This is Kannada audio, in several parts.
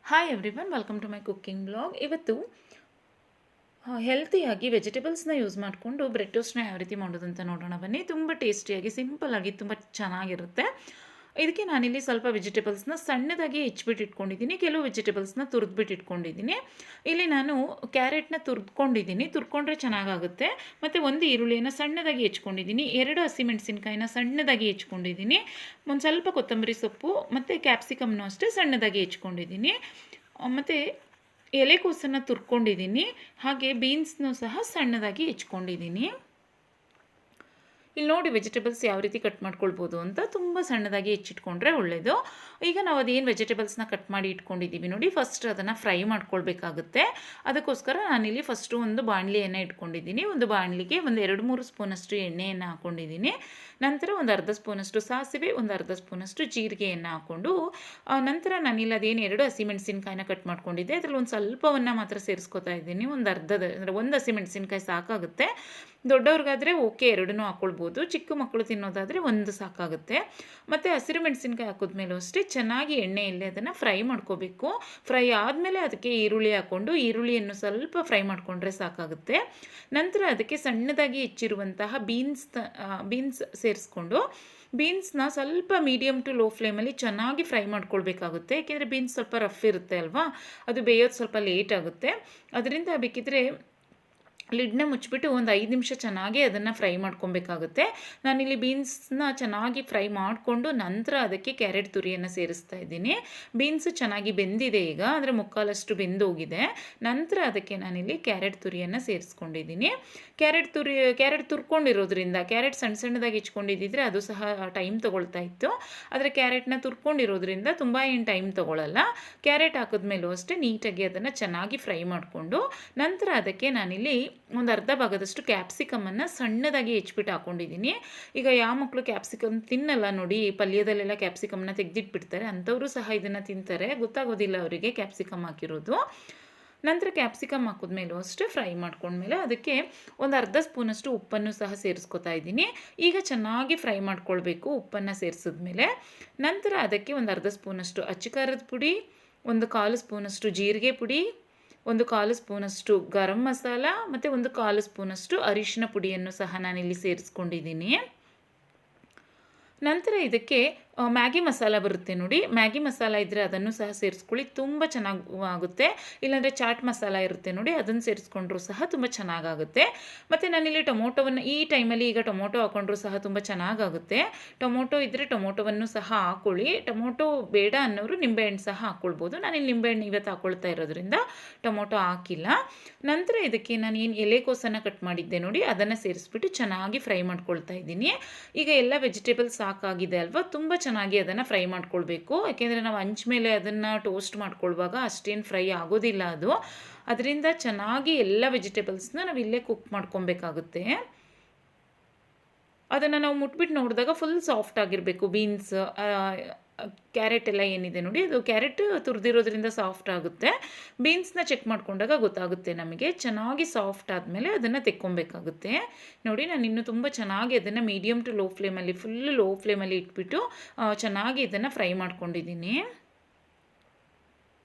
Hi everyone, welcome to my cooking blog. ಇವತ್ತು ಹೆಲ್ತಿಯಾಗಿ ವೆಜಿಟೇಬಲ್ಸ್ನ ಯೂಸ್ ಮಾಡಿಕೊಂಡು ಬ್ರೆಡ್ ಟೋಸ್ಟ್ನ ಯಾವ ರೀತಿ ಮಾಡೋದು ಅಂತ ನೋಡೋಣ ಬನ್ನಿ. ತುಂಬ ಟೇಸ್ಟಿಯಾಗಿ, ಸಿಂಪಲ್ಲಾಗಿ, ತುಂಬ ಚೆನ್ನಾಗಿರುತ್ತೆ. ಇದಕ್ಕೆ ನಾನಿಲ್ಲಿ ಸ್ವಲ್ಪ ವೆಜಿಟೇಬಲ್ಸ್ನ ಸಣ್ಣದಾಗಿ ಹೆಚ್ಚಿಬಿಟ್ಟು ಇಟ್ಕೊಂಡಿದ್ದೀನಿ, ಕೆಲವು ವೆಜಿಟೇಬಲ್ಸ್ನ ತುರಿದ್ಬಿಟ್ಟು ಇಟ್ಕೊಂಡಿದ್ದೀನಿ. ಇಲ್ಲಿ ನಾನು ಕ್ಯಾರೆಟ್ನ ತುರ್ಕೊಂಡ್ರೆ ಚೆನ್ನಾಗಾಗುತ್ತೆ. ಮತ್ತು ಒಂದು ಈರುಳ್ಳಿಯನ್ನು ಸಣ್ಣದಾಗಿ ಹೆಚ್ಕೊಂಡಿದ್ದೀನಿ, 2 ಹಸಿಮೆಣಸಿನ್ಕಾಯಿನ ಸಣ್ಣದಾಗಿ ಹೆಚ್ಕೊಂಡಿದ್ದೀನಿ, ಒಂದು ಸ್ವಲ್ಪ ಕೊತ್ತಂಬರಿ ಸೊಪ್ಪು ಮತ್ತು ಕ್ಯಾಪ್ಸಿಕಮ್ನೂ ಅಷ್ಟೇ ಸಣ್ಣದಾಗಿ ಹೆಚ್ಕೊಂಡಿದ್ದೀನಿ, ಮತ್ತು ಎಲೆಕೋಸನ್ನು ತುರ್ಕೊಂಡಿದ್ದೀನಿ, ಹಾಗೆ ಬೀನ್ಸ್ನೂ ಸಹ ಸಣ್ಣದಾಗಿ ಹೆಚ್ಕೊಂಡಿದ್ದೀನಿ. ಇಲ್ಲಿ ನೋಡಿ ವೆಜಿಟೇಬಲ್ಸ್ ಯಾವ ರೀತಿ ಕಟ್ ಮಾಡ್ಕೊಳ್ಬೋದು ಅಂತ, ತುಂಬ ಸಣ್ಣದಾಗಿ ಹೆಚ್ಚಿಟ್ಕೊಂಡ್ರೆ ಒಳ್ಳೆಯದು. ಈಗ ನಾವು ಅದೇನು ವೆಜಿಟೇಬಲ್ಸ್ನ ಕಟ್ ಮಾಡಿ ಇಟ್ಕೊಂಡಿದ್ದೀವಿ ನೋಡಿ, ಫಸ್ಟ್ ಅದನ್ನು ಫ್ರೈ ಮಾಡ್ಕೊಳ್ಬೇಕಾಗುತ್ತೆ. ಅದಕ್ಕೋಸ್ಕರ ನಾನಿಲ್ಲಿ ಫಸ್ಟು ಒಂದು ಬಾಣಲಿಯನ್ನು ಇಟ್ಕೊಂಡಿದ್ದೀನಿ. ಒಂದು ಬಾಣಲಿಗೆ ಒಂದು 2-3 ಸ್ಪೂನಷ್ಟು ಎಣ್ಣೆಯನ್ನು ಹಾಕ್ಕೊಂಡಿದ್ದೀನಿ. ನಂತರ ಒಂದು ಅರ್ಧ ಸ್ಪೂನಷ್ಟು ಸಾಸಿವೆ, ಒಂದು ಅರ್ಧ ಸ್ಪೂನಷ್ಟು ಜೀರಿಗೆಯನ್ನು ಹಾಕ್ಕೊಂಡು, ನಂತರ ನಾನಿಲ್ಲಿ ಅದೇನು 2 ಹಸಿಮೆಣಸಿನ್ಕಾಯಿನ ಕಟ್ ಮಾಡ್ಕೊಂಡಿದ್ದೆ ಅದರಲ್ಲಿ ಒಂದು ಸ್ವಲ್ಪವನ್ನು ಮಾತ್ರ ಸೇರಿಸ್ಕೊತಾ ಇದ್ದೀನಿ. ಅಂದರೆ ಒಂದು ಹಸಿಮೆಣಸಿನ್ಕಾಯಿ ಸಾಕಾಗುತ್ತೆ. ದೊಡ್ಡವ್ರಿಗಾದರೆ ಓಕೆ 2 ಹಾಕ್ಕೊಳ್ಬೋದು, ಚಿಕ್ಕ ಮಕ್ಕಳು ತಿನ್ನೋದಾದರೆ ಒಂದು ಸಾಕಾಗುತ್ತೆ. ಮತ್ತು ಹಸಿರು ಮೆಣಸಿನ್ಕಾಯಿ ಹಾಕಿದ್ಮೇಲೂ ಅಷ್ಟೇ ಚೆನ್ನಾಗಿ ಎಣ್ಣೆಯಲ್ಲಿ ಅದನ್ನು ಫ್ರೈ ಮಾಡ್ಕೋಬೇಕು. ಫ್ರೈ ಆದಮೇಲೆ ಅದಕ್ಕೆ ಈರುಳ್ಳಿ ಹಾಕ್ಕೊಂಡು ಈರುಳ್ಳಿಯನ್ನು ಸ್ವಲ್ಪ ಫ್ರೈ ಮಾಡಿಕೊಂಡ್ರೆ ಸಾಕಾಗುತ್ತೆ. ನಂತರ ಅದಕ್ಕೆ ಸಣ್ಣದಾಗಿ ಹೆಚ್ಚಿರುವಂತಹ ಬೀನ್ಸ್ ಸೇರಿಸ್ಕೊಂಡು ಬೀನ್ಸ್ನ ಸ್ವಲ್ಪ ಮೀಡಿಯಮ್ ಟು ಲೋ ಫ್ಲೇಮಲ್ಲಿ ಚೆನ್ನಾಗಿ ಫ್ರೈ ಮಾಡ್ಕೊಳ್ಬೇಕಾಗುತ್ತೆ. ಏಕೆಂದರೆ ಬೀನ್ಸ್ ಸ್ವಲ್ಪ ರಫ್ ಇರುತ್ತೆ ಅಲ್ವಾ, ಅದು ಬೇಯೋದು ಸ್ವಲ್ಪ ಲೇಟ್ ಆಗುತ್ತೆ. ಅದರಿಂದ ಬೇಕಿದ್ರೆ ಲಿಡ್ನ ಮುಚ್ಚಿಬಿಟ್ಟು ಒಂದು 5 ನಿಮಿಷ ಚೆನ್ನಾಗಿ ಅದನ್ನು ಫ್ರೈ ಮಾಡ್ಕೊಬೇಕಾಗುತ್ತೆ. ನಾನಿಲ್ಲಿ ಬೀನ್ಸ್ನ ಚೆನ್ನಾಗಿ ಫ್ರೈ ಮಾಡಿಕೊಂಡು ನಂತರ ಅದಕ್ಕೆ ಕ್ಯಾರೆಟ್ ತುರಿಯನ್ನು ಸೇರಿಸ್ತಾ ಇದ್ದೀನಿ. ಬೀನ್ಸು ಚೆನ್ನಾಗಿ ಬೆಂದಿದೆ, ಈಗ ಅಂದರೆ ಮುಕ್ಕಾಲಷ್ಟು ಬೆಂದೋಗಿದೆ. ನಂತರ ಅದಕ್ಕೆ ನಾನಿಲ್ಲಿ ಕ್ಯಾರೆಟ್ ತುರಿಯನ್ನು ಸೇರಿಸ್ಕೊಂಡಿದ್ದೀನಿ. ಕ್ಯಾರೆಟ್ ತುರ್ಕೊಂಡಿರೋದ್ರಿಂದ, ಕ್ಯಾರೆಟ್ ಸಣ್ಣದಾಗಿ ಹೆಚ್ಕೊಂಡಿದ್ದಿದ್ರೆ ಅದು ಸಹ ಟೈಮ್ ತೊಗೊಳ್ತಾ ಇತ್ತು, ಆದರೆ ಕ್ಯಾರೆಟ್ನ ತುರ್ಕೊಂಡಿರೋದ್ರಿಂದ ತುಂಬ ಏನು ಟೈಮ್ ತೊಗೊಳ್ಳಲ್ಲ. ಕ್ಯಾರೆಟ್ ಹಾಕಿದ್ಮೇಲೂ ಅಷ್ಟೇ ನೀಟಾಗಿ ಅದನ್ನು ಚೆನ್ನಾಗಿ ಫ್ರೈ ಮಾಡಿಕೊಂಡು ನಂತರ ಅದಕ್ಕೆ ನಾನಿಲ್ಲಿ ಒಂದು ಅರ್ಧ ಭಾಗದಷ್ಟು ಕ್ಯಾಪ್ಸಿಕಮನ್ನು ಸಣ್ಣದಾಗಿ ಹೆಚ್ಚಿಬಿಟ್ಟು ಹಾಕ್ಕೊಂಡಿದ್ದೀನಿ. ಈಗ ಯಾವ ಮಕ್ಕಳು ಕ್ಯಾಪ್ಸಿಕಮ್ ತಿನ್ನಲ್ಲ ನೋಡಿ, ಪಲ್ಯದಲ್ಲೆಲ್ಲ ಕ್ಯಾಪ್ಸಿಕಮ್ನ ತೆಗೆದಿಟ್ಬಿಡ್ತಾರೆ, ಅಂಥವರು ಸಹ ಇದನ್ನು ತಿಂತಾರೆ, ಗೊತ್ತಾಗೋದಿಲ್ಲ ಅವರಿಗೆ ಕ್ಯಾಪ್ಸಿಕಮ್ ಹಾಕಿರೋದು. ನಂತರ ಕ್ಯಾಪ್ಸಿಕಮ್ ಹಾಕಿದ್ಮೇಲೂ ಅಷ್ಟೇ ಫ್ರೈ ಮಾಡ್ಕೊಂಡ್ಮೇಲೆ ಅದಕ್ಕೆ ಒಂದು ಅರ್ಧ ಸ್ಪೂನಷ್ಟು ಉಪ್ಪನ್ನು ಸಹ ಸೇರಿಸ್ಕೊತಾ ಇದ್ದೀನಿ. ಈಗ ಚೆನ್ನಾಗಿ ಫ್ರೈ ಮಾಡ್ಕೊಳ್ಬೇಕು ಉಪ್ಪನ್ನು ಸೇರಿಸಿದ್ಮೇಲೆ. ನಂತರ ಅದಕ್ಕೆ ಒಂದು ಅರ್ಧ ಸ್ಪೂನಷ್ಟು ಅಚ್ಚಕಾರದ ಪುಡಿ, ಒಂದು 1/4 ಸ್ಪೂನಷ್ಟು ಜೀರಿಗೆ ಪುಡಿ, ಒಂದು 1/4 ಸ್ಪೂನಷ್ಟು ಗರಂ ಮಸಾಲ ಮತ್ತು ಒಂದು 1/4 ಸ್ಪೂನಷ್ಟು ಅರಿಶಿನ ಪುಡಿಯನ್ನು ಸಹ ನಾನಿಲ್ಲಿ ಸೇರಿಸ್ಕೊಂಡಿದ್ದೀನಿ. ನಂತರ ಇದಕ್ಕೆ ಮ್ಯಾಗಿ ಮಸಾಲ ಬರುತ್ತೆ ನೋಡಿ, ಮ್ಯಾಗಿ ಮಸಾಲ ಇದ್ದರೆ ಅದನ್ನು ಸಹ ಸೇರಿಸ್ಕೊಳ್ಳಿ, ತುಂಬ ಚೆನ್ನಾಗಿ ಆಗುತ್ತೆ. ಇಲ್ಲಾಂದರೆ ಚಾಟ್ ಮಸಾಲ ಇರುತ್ತೆ ನೋಡಿ, ಅದನ್ನು ಸೇರಿಸ್ಕೊಂಡ್ರೂ ಸಹ ತುಂಬ ಚೆನ್ನಾಗಾಗುತ್ತೆ. ಮತ್ತು ನಾನಿಲ್ಲಿ ಟೊಮೊಟೊವನ್ನು ಈ ಟೈಮಲ್ಲಿ ಈಗ ಟೊಮೊಟೊ ಹಾಕ್ಕೊಂಡ್ರೂ ಸಹ ತುಂಬ ಚೆನ್ನಾಗಾಗುತ್ತೆ. ಟೊಮೊಟೊ ಇದ್ದರೆ ಟೊಮೊಟೊವನ್ನು ಸಹ ಹಾಕ್ಕೊಳ್ಳಿ. ಟೊಮೊಟೊ ಬೇಡ ಅನ್ನೋರು ನಿಂಬೆಹಣ್ಣು ಸಹ ಹಾಕ್ಕೊಳ್ಬೋದು. ನಾನಿಲ್ಲಿ ನಿಂಬೆಹಣ್ಣು ಇವತ್ತು ಹಾಕ್ಕೊಳ್ತಾ ಇರೋದ್ರಿಂದ ಟೊಮೊಟೊ ಹಾಕಿಲ್ಲ. ನಂತರ ಇದಕ್ಕೆ ನಾನು ಏನು ಎಲೆಕೋಸನ್ನು ಕಟ್ ಮಾಡಿದ್ದೆ ನೋಡಿ, ಅದನ್ನು ಸೇರಿಸ್ಬಿಟ್ಟು ಚೆನ್ನಾಗಿ ಫ್ರೈ ಮಾಡ್ಕೊಳ್ತಾ ಇದ್ದೀನಿ. ಈಗ ಎಲ್ಲ ವೆಜಿಟೇಬಲ್ಸ್ ಸಾಕಾಗಿದೆ ಅಲ್ವಾ, ತುಂಬ ಚೆನ್ನಾಗಿ ಅದನ್ನು ಫ್ರೈ ಮಾಡ್ಕೊಳ್ಬೇಕು. ಯಾಕೆಂದರೆ ನಾವು ಹಂಚ ಮೇಲೆ ಅದನ್ನು ಟೋಸ್ಟ್ ಮಾಡ್ಕೊಳ್ಳುವಾಗ ಅಷ್ಟೇನು ಫ್ರೈ ಆಗೋದಿಲ್ಲ ಅದು, ಅದರಿಂದ ಚೆನ್ನಾಗಿ ಎಲ್ಲ ವೆಜಿಟೇಬಲ್ಸ್ನ ನಾವು ಇಲ್ಲೇ ಕುಕ್ ಮಾಡ್ಕೊಬೇಕಾಗುತ್ತೆ. ಅದನ್ನು ನಾವು ಮುಟ್ಬಿಟ್ಟು ನೋಡಿದಾಗ ಫುಲ್ ಸಾಫ್ಟ್ ಆಗಿರಬೇಕು. ಬೀನ್ಸ್, ಕ್ಯಾರೆಟ್ ಎಲ್ಲ ಏನಿದೆ ನೋಡಿ, ಅದು ಕ್ಯಾರೆಟ್ ತುರಿದಿರೋದ್ರಿಂದ ಸಾಫ್ಟ್ ಆಗುತ್ತೆ. ಬೀನ್ಸ್ನ ಚೆಕ್ ಮಾಡಿಕೊಂಡಾಗ ಗೊತ್ತಾಗುತ್ತೆ ನಮಗೆ. ಚೆನ್ನಾಗಿ ಸಾಫ್ಟ್ ಆದಮೇಲೆ ಅದನ್ನು ತೆಕ್ಕೊಬೇಕಾಗುತ್ತೆ. ನೋಡಿ, ನಾನು ಇನ್ನೂ ತುಂಬ ಚೆನ್ನಾಗಿ ಅದನ್ನು ಮೀಡಿಯಮ್ ಟು ಲೋ ಫ್ಲೇಮಲ್ಲಿ, ಫುಲ್ ಲೋ ಫ್ಲೇಮಲ್ಲಿ ಇಟ್ಬಿಟ್ಟು ಚೆನ್ನಾಗಿ ಇದನ್ನು ಫ್ರೈ ಮಾಡ್ಕೊಂಡಿದ್ದೀನಿ.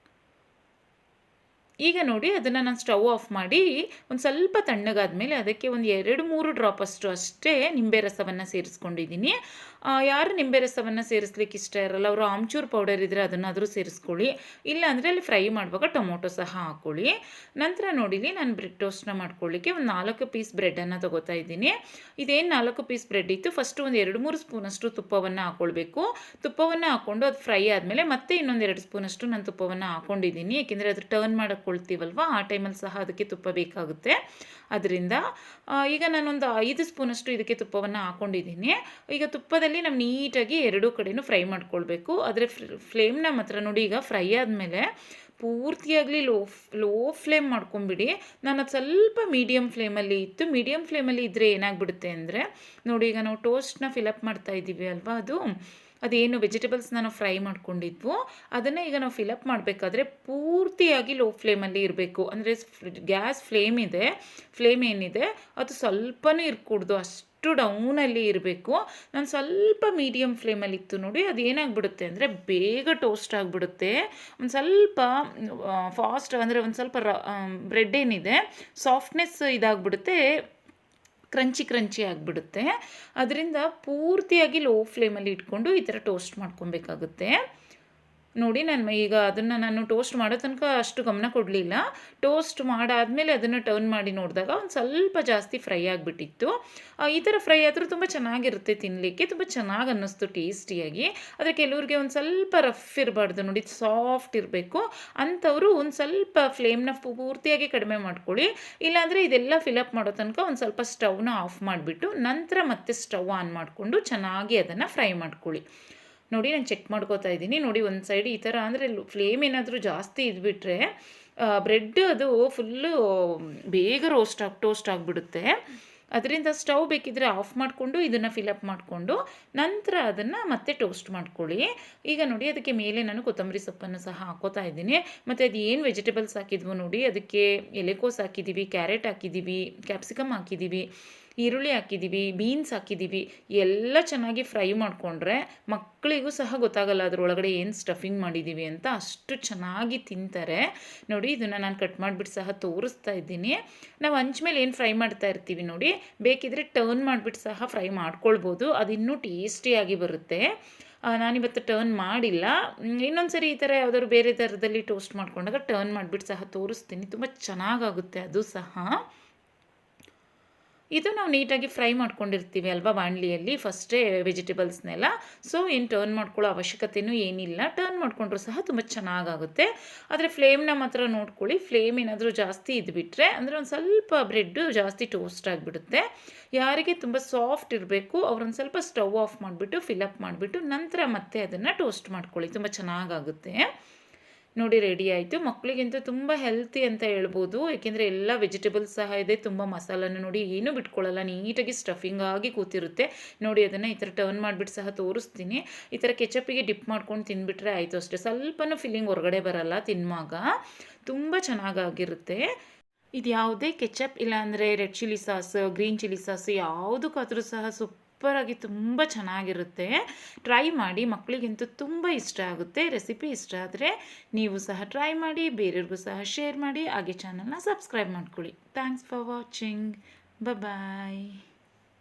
ಈಗ ನೋಡಿ ಅದನ್ನು ನಾನು ಸ್ಟವ್ ಆಫ್ ಮಾಡಿ ಒಂದು ಸ್ವಲ್ಪ ತಣ್ಣಗಾದ್ಮೇಲೆ ಅದಕ್ಕೆ ಒಂದು 2-3 ಡ್ರಾಪಷ್ಟು ಅಷ್ಟೇ ನಿಂಬೆ ರಸವನ್ನು ಸೇರಿಸ್ಕೊಂಡಿದ್ದೀನಿ. ಯಾರು ನಿಂಬೆ ರಸವನ್ನು ಸೇರಿಸ್ಲಿಕ್ಕೆ ಇಷ್ಟ ಇರಲ್ಲ ಅವರು ಆಮ್ಚೂರ್ ಪೌಡರ್ ಇದ್ದರೆ ಅದನ್ನಾದರೂ ಸೇರಿಸ್ಕೊಳ್ಳಿ, ಇಲ್ಲ ಅಂದರೆ ಅಲ್ಲಿ ಫ್ರೈ ಮಾಡುವಾಗ ಟೊಮೊಟೊ ಸಹ ಹಾಕ್ಕೊಳ್ಳಿ. ನಂತರ ನೋಡಿಲಿ ನಾನು ಬ್ರೆಡ್ ಟೋಸ್ಟ್ನ ಮಾಡ್ಕೊಳ್ಳಿಕ್ಕೆ ಒಂದು 4 ಪೀಸ್ ಬ್ರೆಡ್ಡನ್ನು ತೊಗೋತಾ ಇದ್ದೀನಿ. ಇದೇನು 4 ಪೀಸ್ ಬ್ರೆಡ್ ಇತ್ತು, ಫಸ್ಟು ಒಂದು 2-3 ಸ್ಪೂನಷ್ಟು ತುಪ್ಪವನ್ನು ಹಾಕ್ಕೊಳ್ಬೇಕು. ತುಪ್ಪವನ್ನು ಹಾಕ್ಕೊಂಡು ಅದು ಫ್ರೈ ಆದಮೇಲೆ ಮತ್ತೆ ಇನ್ನೊಂದು 2 ಸ್ಪೂನಷ್ಟು ನಾನು ತುಪ್ಪವನ್ನು ಹಾಕ್ಕೊಂಡಿದ್ದೀನಿ. ಏಕೆಂದರೆ ಅದು ಟರ್ನ್ ಮಾಡಕ್ಕೊಳ್ತೀವಲ್ವ, ಆ ಟೈಮಲ್ಲಿ ಸಹ ಅದಕ್ಕೆ ತುಪ್ಪ ಬೇಕಾಗುತ್ತೆ. ಅದರಿಂದ ಈಗ ನಾನೊಂದು 5 ಸ್ಪೂನಷ್ಟು ಇದಕ್ಕೆ ತುಪ್ಪವನ್ನು ಹಾಕ್ಕೊಂಡಿದ್ದೀನಿ. ಈಗ ತುಪ್ಪದಲ್ಲಿ ನಾವು ನೀಟಾಗಿ 2 ಕಡೆಯೂ ಫ್ರೈ ಮಾಡ್ಕೊಳ್ಬೇಕು. ಆದರೆ ಫ್ಲೇಮ್ನ ಮಾತ್ರ ನೋಡಿ, ಈಗ ಫ್ರೈ ಆದಮೇಲೆ ಪೂರ್ತಿಯಾಗಲಿ ಲೋ ಫ್ಲೇಮ್ ಮಾಡ್ಕೊಂಬಿಡಿ. ನಾನು ಅದು ಸ್ವಲ್ಪ ಮೀಡಿಯಮ್ ಫ್ಲೇಮಲ್ಲಿ ಇತ್ತು. ಮೀಡಿಯಮ್ ಫ್ಲೇಮಲ್ಲಿ ಇದ್ದರೆ ಏನಾಗ್ಬಿಡುತ್ತೆ ಅಂದರೆ ನೋಡಿ, ಈಗ ನಾವು ಟೋಸ್ಟ್ನ ಫಿಲಪ್ ಮಾಡ್ತಾ ಇದ್ದೀವಿ ಅಲ್ವಾ, ಅದೇನು ವೆಜಿಟೇಬಲ್ಸ್ನ ನಾವು ಫ್ರೈ ಮಾಡ್ಕೊಂಡಿದ್ವು ಅದನ್ನು ಈಗ ನಾವು ಫಿಲಪ್ ಮಾಡಬೇಕಾದ್ರೆ ಪೂರ್ತಿಯಾಗಿ ಲೋ ಫ್ಲೇಮಲ್ಲಿ ಇರಬೇಕು. ಅಂದರೆ ಗ್ಯಾಸ್ ಫ್ಲೇಮ್ ಏನಿದೆ ಅದು ಸ್ವಲ್ಪನೂ ಇರ್ಕೂಡ್ದು, ಡೌನಲ್ಲಿ ಇರಬೇಕು. ನಾನು ಸ್ವಲ್ಪ ಮೀಡಿಯಮ್ ಫ್ಲೇಮಲ್ಲಿತ್ತು ನೋಡಿ, ಅದು ಏನಾಗ್ಬಿಡುತ್ತೆ ಅಂದರೆ ಬೇಗ ಟೋಸ್ಟ್ ಆಗಿಬಿಡುತ್ತೆ. ಒಂದು ಸ್ವಲ್ಪ ಫಾಸ್ಟ್ ಅಂದರೆ ಒಂದು ಸ್ವಲ್ಪ ಬ್ರೆಡ್ ಏನಿದೆ ಸಾಫ್ಟ್ನೆಸ್ ಇದಾಗ್ಬಿಡುತ್ತೆ, ಕ್ರಂಚಿ ಆಗಿಬಿಡುತ್ತೆ. ಅದರಿಂದ ಪೂರ್ತಿಯಾಗಿ ಲೋ ಫ್ಲೇಮಲ್ಲಿ ಇಟ್ಕೊಂಡು ಈ ಥರ ಟೋಸ್ಟ್ ಮಾಡ್ಕೊಬೇಕಾಗುತ್ತೆ. ನೋಡಿ ಈಗ ಅದನ್ನು ನಾನು ಟೋಸ್ಟ್ ಮಾಡೋ ತನಕ ಅಷ್ಟು ಗಮನ ಕೊಡಲಿಲ್ಲ. ಟೋಸ್ಟ್ ಮಾಡಾದಮೇಲೆ ಅದನ್ನು ಟರ್ನ್ ಮಾಡಿ ನೋಡಿದಾಗ ಒಂದು ಸ್ವಲ್ಪ ಜಾಸ್ತಿ ಫ್ರೈ ಆಗಿಬಿಟ್ಟಿತ್ತು. ಈ ಥರ ಫ್ರೈ ಆದರೂ ತುಂಬ ಚೆನ್ನಾಗಿರುತ್ತೆ, ತಿನ್ನಲಿಕ್ಕೆ ತುಂಬ ಚೆನ್ನಾಗಿ ಅನ್ನಿಸ್ತು ಟೇಸ್ಟಿಯಾಗಿ. ಆದರೆ ಕೆಲವ್ರಿಗೆ ಒಂದು ಸ್ವಲ್ಪ ರಫ್ ಇರಬಾರ್ದು ನೋಡಿ, ಸಾಫ್ಟ್ ಇರಬೇಕು ಅಂಥವರು ಒಂದು ಸ್ವಲ್ಪ ಫ್ಲೇಮ್ನ ಪೂರ್ತಿಯಾಗಿ ಕಡಿಮೆ ಮಾಡ್ಕೊಳ್ಳಿ. ಇಲ್ಲಾಂದರೆ ಇದೆಲ್ಲ ಫಿಲಪ್ ಮಾಡೋ ತನಕ ಒಂದು ಸ್ವಲ್ಪ ಸ್ಟವ್ನ ಆಫ್ ಮಾಡಿಬಿಟ್ಟು ನಂತರ ಮತ್ತೆ ಸ್ಟವ್ ಆನ್ ಮಾಡಿಕೊಂಡು ಚೆನ್ನಾಗಿ ಅದನ್ನು ಫ್ರೈ ಮಾಡ್ಕೊಳ್ಳಿ. ನೋಡಿ ನಾನು ಚೆಕ್ ಮಾಡ್ಕೋತಾ ಇದ್ದೀನಿ. ನೋಡಿ ಒಂದು ಸೈಡ್ ಈ ಥರ ಅಂದರೆ ಫ್ಲೇಮ್ ಏನಾದರೂ ಜಾಸ್ತಿ ಇದ್ಬಿಟ್ರೆ ಬ್ರೆಡ್ ಅದು ಫುಲ್ಲು ಬೇಗ ಟೋಸ್ಟ್ ಆಗಿಬಿಡುತ್ತೆ. ಅದರಿಂದ ಸ್ಟವ್ ಬೇಕಿದ್ದರೆ ಆಫ್ ಮಾಡಿಕೊಂಡು ಇದನ್ನು ಫಿಲಪ್ ಮಾಡಿಕೊಂಡು ನಂತರ ಅದನ್ನು ಮತ್ತೆ ಟೋಸ್ಟ್ ಮಾಡ್ಕೊಳ್ಳಿ. ಈಗ ನೋಡಿ ಅದಕ್ಕೆ ಮೇಲೆ ನಾನು ಕೊತ್ತಂಬರಿ ಸೊಪ್ಪನ್ನು ಸಹ ಹಾಕೋತಾ ಇದ್ದೀನಿ. ಮತ್ತು ಅದು ಏನು ವೆಜಿಟೇಬಲ್ಸ್ ಹಾಕಿದ್ವು ನೋಡಿ, ಅದಕ್ಕೆ ಎಲೆಕೋಸ್ ಹಾಕಿದ್ದೀವಿ, ಕ್ಯಾರೆಟ್ ಹಾಕಿದ್ದೀವಿ, ಕ್ಯಾಪ್ಸಿಕಮ್ ಹಾಕಿದ್ದೀವಿ, ಈರುಳ್ಳಿ ಹಾಕಿದ್ದೀವಿ, ಬೀನ್ಸ್ ಹಾಕಿದ್ದೀವಿ. ಎಲ್ಲ ಚೆನ್ನಾಗಿ ಫ್ರೈ ಮಾಡಿಕೊಂಡ್ರೆ ಮಕ್ಕಳಿಗೂ ಸಹ ಗೊತ್ತಾಗಲ್ಲ ಅದರೊಳಗಡೆ ಏನು ಸ್ಟಫಿಂಗ್ ಮಾಡಿದ್ದೀವಿ ಅಂತ, ಅಷ್ಟು ಚೆನ್ನಾಗಿ ತಿಂತಾರೆ. ನೋಡಿ ಇದನ್ನು ನಾನು ಕಟ್ ಮಾಡಿಬಿಟ್ಟು ಸಹ ತೋರಿಸ್ತಾ ಇದ್ದೀನಿ. ನಾವು ಮೇಲೆ ಏನು ಫ್ರೈ ಮಾಡ್ತಾ ಇರ್ತೀವಿ ನೋಡಿ, ಬೇಕಿದ್ರೆ ಟರ್ನ್ ಮಾಡಿಬಿಟ್ಟು ಸಹ ಫ್ರೈ ಮಾಡ್ಕೊಳ್ಬೋದು, ಅದು ಇನ್ನೂ ಟೇಸ್ಟಿಯಾಗಿ ಬರುತ್ತೆ. ನಾನಿವತ್ತು ಟರ್ನ್ ಮಾಡಿಲ್ಲ. ಇನ್ನೊಂದು ಸರಿ ಈ ಥರ ಯಾವುದಾದ್ರು ಬೇರೆ ಥರದಲ್ಲಿ ಟೋಸ್ಟ್ ಮಾಡ್ಕೊಂಡಾಗ ಟರ್ನ್ ಮಾಡಿಬಿಟ್ಟು ಸಹ ತೋರಿಸ್ತೀನಿ, ತುಂಬ ಚೆನ್ನಾಗಾಗುತ್ತೆ ಅದು ಸಹ. ಇದು ನಾವು ನೀಟಾಗಿ ಫ್ರೈ ಮಾಡ್ಕೊಂಡಿರ್ತೀವಿ ಅಲ್ವಾ ಬಾಣಲಿಯಲ್ಲಿ ಫಸ್ಟೇ ವೆಜಿಟೇಬಲ್ಸ್ನೆಲ್ಲ. ಸೊ ಏನು ಟರ್ನ್ ಮಾಡ್ಕೊಳ್ಳೋ ಅವಶ್ಯಕತೆಯೂ ಏನಿಲ್ಲ, ಟರ್ನ್ ಮಾಡಿಕೊಂಡ್ರೂ ಸಹ ತುಂಬ ಚೆನ್ನಾಗಾಗುತ್ತೆ. ಆದರೆ ಫ್ಲೇಮ್ನ ಮಾತ್ರ ನೋಡ್ಕೊಳ್ಳಿ, ಫ್ಲೇಮ್ ಏನಾದರೂ ಜಾಸ್ತಿ ಇದ್ಬಿಟ್ರೆ ಅಂದರೆ ಒಂದು ಸ್ವಲ್ಪ ಬ್ರೆಡ್ಡು ಜಾಸ್ತಿ ಟೋಸ್ಟ್ ಆಗಿಬಿಡುತ್ತೆ. ಯಾರಿಗೆ ತುಂಬ ಸಾಫ್ಟ್ ಇರಬೇಕು ಅವ್ರೊಂದು ಸ್ವಲ್ಪ ಸ್ಟವ್ ಆಫ್ ಮಾಡಿಬಿಟ್ಟು ಫಿಲಪ್ ಮಾಡಿಬಿಟ್ಟು ನಂತರ ಮತ್ತೆ ಅದನ್ನು ಟೋಸ್ಟ್ ಮಾಡ್ಕೊಳ್ಳಿ, ತುಂಬ ಚೆನ್ನಾಗಾಗುತ್ತೆ. ನೋಡಿ ರೆಡಿ ಆಯಿತು. ಮಕ್ಕಳಿಗಂತೂ ತುಂಬ ಹೆಲ್ತಿ ಅಂತ ಹೇಳ್ಬೋದು, ಏಕೆಂದರೆ ಎಲ್ಲ ವೆಜಿಟೇಬಲ್ಸ್ ಸಹ ಇದೆ, ತುಂಬ ಮಸಾಲನ್ನು ನೋಡಿ ಏನೂ ಬಿಟ್ಕೊಳ್ಳಲ್ಲ, ನೀಟಾಗಿ ಸ್ಟಫಿಂಗ್ ಆಗಿ ಕೂತಿರುತ್ತೆ. ನೋಡಿ ಅದನ್ನು ಈ ಥರ ಟರ್ನ್ ಮಾಡಿಬಿಟ್ಟು ಸಹ ತೋರಿಸ್ತೀನಿ. ಈ ಥರ ಕೆಚಪ್ಪಿಗೆ ಡಿಪ್ ಮಾಡ್ಕೊಂಡು ತಿಂದುಬಿಟ್ರೆ ಆಯಿತು ಅಷ್ಟೇ, ಸ್ವಲ್ಪನೂ ಫಿಲ್ಲಿಂಗ್ ಹೊರಗಡೆ ಬರಲ್ಲ ತಿನ್ನುವಾಗ, ತುಂಬ ಚೆನ್ನಾಗಾಗಿರುತ್ತೆ. ಇದು ಯಾವುದೇ ಕೆಚಪ್ ಇಲ್ಲಾಂದರೆ red chilli sauce, green chilli sauce ಯಾವುದಕ್ಕಾದರೂ ಸಹ ಸೂಪರಾಗಿ ತುಂಬ ಚೆನ್ನಾಗಿರುತ್ತೆ. ಟ್ರೈ ಮಾಡಿ, ಮಕ್ಕಳಿಗಂತೂ ತುಂಬ ಇಷ್ಟ ಆಗುತ್ತೆ. ರೆಸಿಪಿ ಇಷ್ಟ ಆದರೆ ನೀವು ಸಹ ಟ್ರೈ ಮಾಡಿ, ಬೇರೆಯವ್ರಿಗೂ ಸಹ ಶೇರ್ ಮಾಡಿ, ಹಾಗೆ ಚಾನಲ್ನ ಸಬ್ಸ್ಕ್ರೈಬ್ ಮಾಡ್ಕೊಳ್ಳಿ. Thanks for watching. ಬಾಯ್.